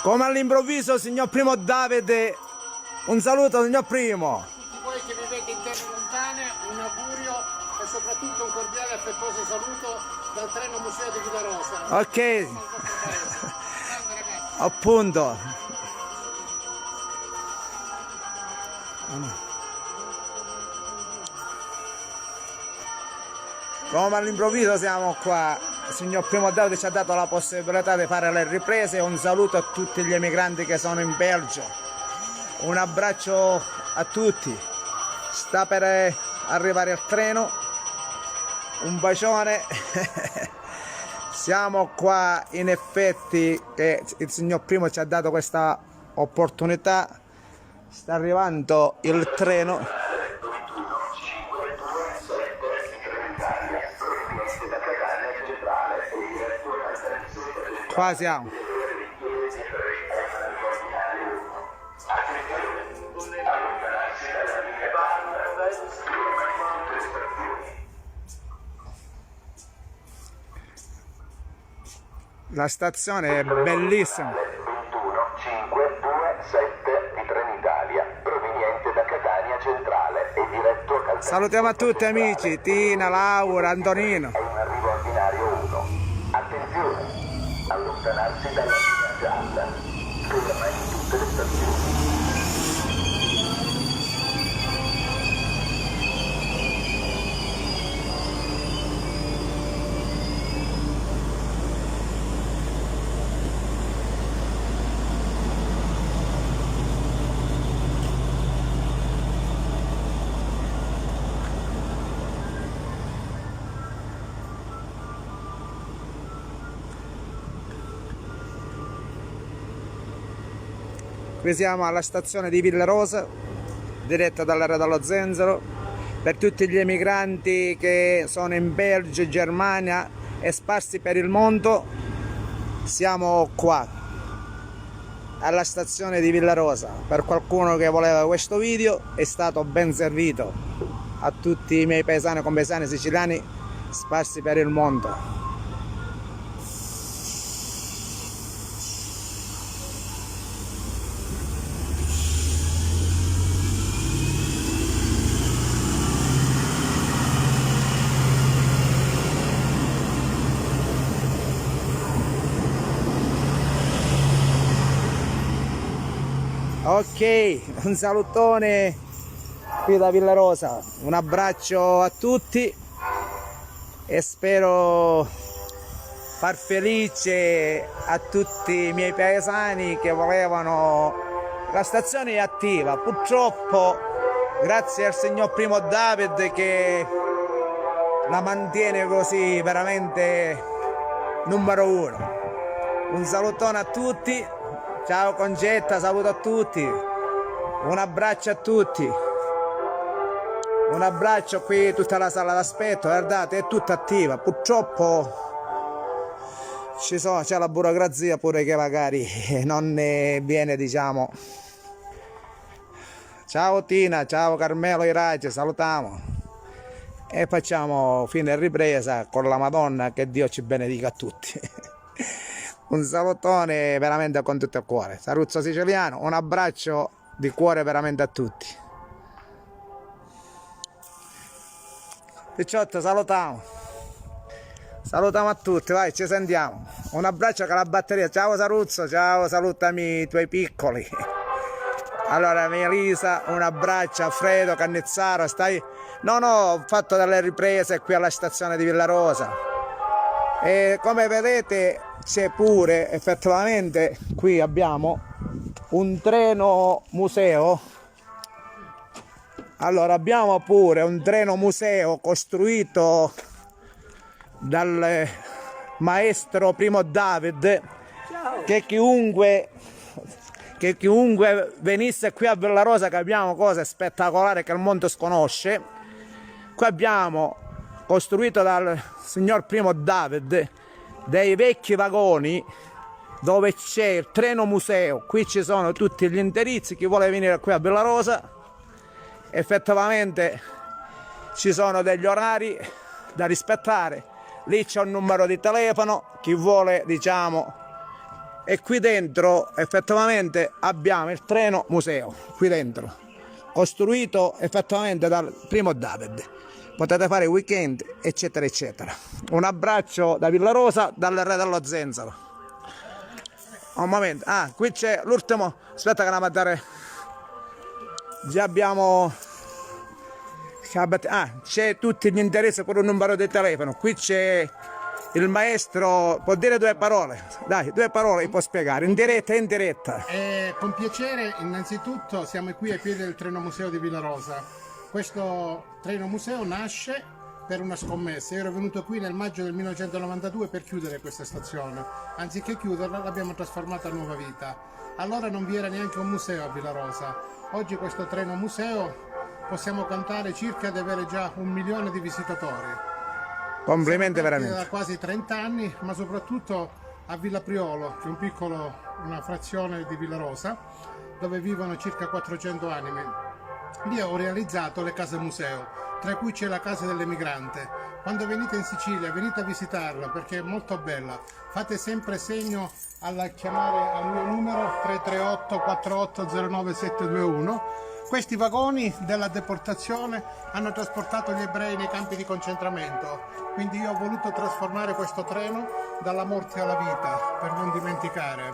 Come all'improvviso, signor Primo Davide, un saluto, signor Primo. Tutti voi che vivete in terre lontane, un augurio e soprattutto un cordiale e affettuoso saluto dal treno museo di Villarosa. Ok, appunto. Come all'improvviso siamo qua, il signor Primo Davide ci ha dato la possibilità di fare le riprese. Un saluto a tutti gli emigranti che sono in Belgio, un abbraccio a tutti, sta per arrivare il treno, un bacione. Siamo qua in effetti che il signor Primo ci ha dato questa opportunità, sta arrivando il treno. Qua siamo. La stazione è bellissima. 21527 di Trenitalia, proveniente da Catania Centrale e diretto a Caltanissetta. Salutiamo a tutti amici, Tina, Laura, Antonino. È un arrivo ordinario 1. Attenzione! Allontanarsi dalla linea gialla, ferma in tutte le stazioni. Qui siamo alla stazione di Villarosa, diretta dall'area dello Zenzero. Per tutti gli emigranti che sono in Belgio, Germania e sparsi per il mondo, siamo qua alla stazione di Villarosa. Per qualcuno che voleva questo video è stato ben servito. A tutti i miei paesani e compaesani siciliani sparsi per il mondo. Ok, un salutone qui da Villarosa, un abbraccio a tutti e spero far felice a tutti i miei paesani che volevano. La stazione è attiva, purtroppo grazie al signor Primo Davide che la mantiene così veramente numero uno. Un salutone a tutti. Ciao Concetta, saluto a tutti, un abbraccio a tutti, un abbraccio qui, tutta la sala d'aspetto, guardate, è tutta attiva, purtroppo c'è la burocrazia pure che magari non ne viene, diciamo. Ciao Tina, ciao Carmelo Irace, salutiamo e facciamo fine ripresa con la Madonna, che Dio ci benedica a tutti. Un salutone veramente con tutto il cuore. Saruzzo siciliano, un abbraccio di cuore veramente a tutti. Picciotto, salutiamo. Salutiamo a tutti, vai, ci sentiamo. Un abbraccio con la batteria. Ciao Saruzzo, ciao, salutami i tuoi piccoli. Allora, Melisa, un abbraccio a Fredo, Cannizzaro, stai... No, ho fatto delle riprese qui alla stazione di Villarosa. E come vedete c'è pure effettivamente, qui abbiamo un treno museo. Allora abbiamo pure un treno museo costruito dal maestro Primo Davide, che chiunque venisse qui a Villarosa, che abbiamo cose spettacolari che il mondo sconosce. Qui abbiamo costruito dal signor Primo Davide dei vecchi vagoni dove c'è il treno museo. Qui ci sono tutti gli indirizzi, chi vuole venire qui a Villarosa effettivamente ci sono degli orari da rispettare. Lì c'è un numero di telefono, chi vuole, diciamo, e qui dentro effettivamente abbiamo il treno museo, qui dentro, costruito effettivamente dal primo David. Potete fare weekend eccetera eccetera. Un abbraccio da Villarosa, dal re dello Zenzero. Un momento, qui c'è l'ultimo, aspetta che andiamo a dare, già abbiamo, c'è tutti gli indirizzi con un numero di telefono, qui c'è il maestro, può dire due parole, dai, due parole può spiegare, in diretta e in diretta. Con piacere, innanzitutto siamo qui ai piedi del treno museo di Villarosa. Questo treno museo nasce per una scommessa. Io ero venuto qui nel maggio del 1992 per chiudere questa stazione. Anziché chiuderla l'abbiamo trasformata a nuova vita. Allora non vi era neanche un museo a Villarosa. Oggi questo treno museo possiamo contare circa di avere già 1 milione di visitatori. Complimenti veramente. Da quasi 30 anni, ma soprattutto a Villa Priolo, che è una frazione di Villarosa, dove vivono circa 400 anime. Lì ho realizzato le case museo, tra cui c'è la casa dell'emigrante. Quando venite in Sicilia venite a visitarla perché è molto bella. Fate sempre segno alla chiamare al mio numero 338 4809 721. Questi vagoni della deportazione hanno trasportato gli ebrei nei campi di concentramento, quindi io ho voluto trasformare questo treno dalla morte alla vita, per non dimenticare.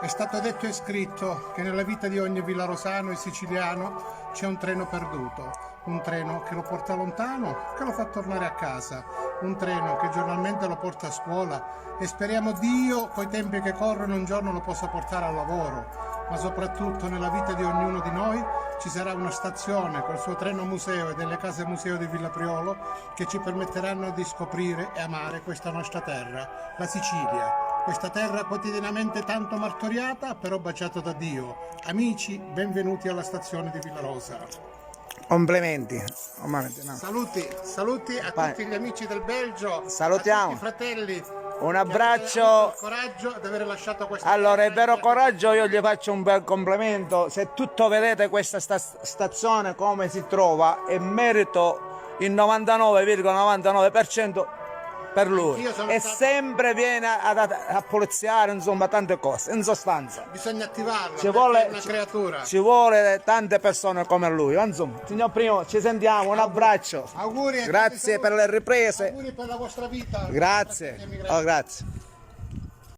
È stato detto e scritto che nella vita di ogni villarosano e siciliano c'è un treno perduto, un treno che lo porta lontano, che lo fa tornare a casa, un treno che giornalmente lo porta a scuola e speriamo Dio, coi tempi che corrono, un giorno lo possa portare al lavoro. Ma soprattutto nella vita di ognuno di noi ci sarà una stazione col suo treno museo e delle case museo di Villa Priolo che ci permetteranno di scoprire e amare questa nostra terra, la Sicilia. Questa terra quotidianamente tanto martoriata, però baciata da Dio. Amici, benvenuti alla stazione di Villarosa. Complimenti. No. Saluti a tutti gli amici del Belgio, Salutiamo. a tutti i fratelli. Un abbraccio. Il coraggio di aver lasciato questa Allora, è terra. vero coraggio, io gli faccio un bel complimento. Se tutto vedete questa stazione come si trova, è merito il 99,99% per lui. E sempre viene a poliziare, insomma, tante cose. In sostanza, Bisogna attivarlo, ci perché vuole, è una creatura. ci vuole tante persone come lui. Insomma, signor Primo, ci sentiamo, un abbraccio. Auguri a Grazie tutti, per le riprese. auguri per la vostra vita. Grazie. Oh, grazie.